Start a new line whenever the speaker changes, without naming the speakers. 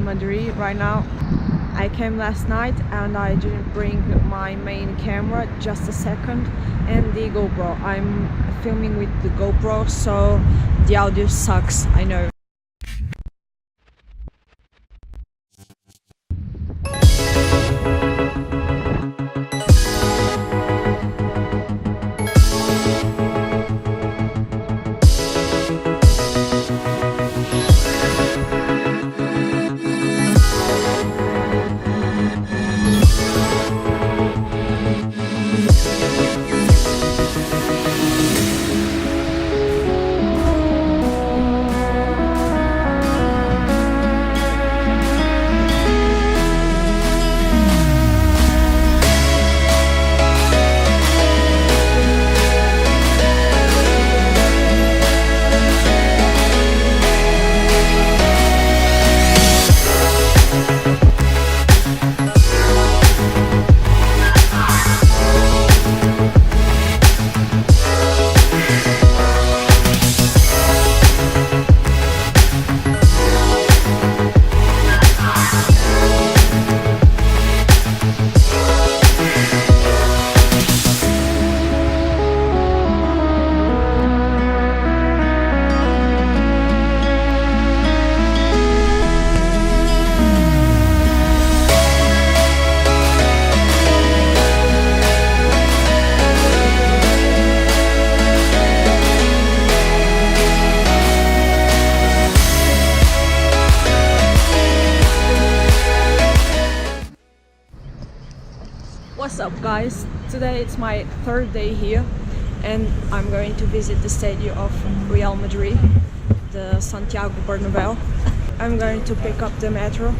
Madrid right now. I came last night and I didn't bring my main camera, just a second, and the GoPro. I'm filming with the GoPro, so the audio sucks, I know. What's up guys? Today it's my third day here and I'm going to visit the stadium of Real Madrid, the Santiago Bernabeu. I'm going to pick up the metro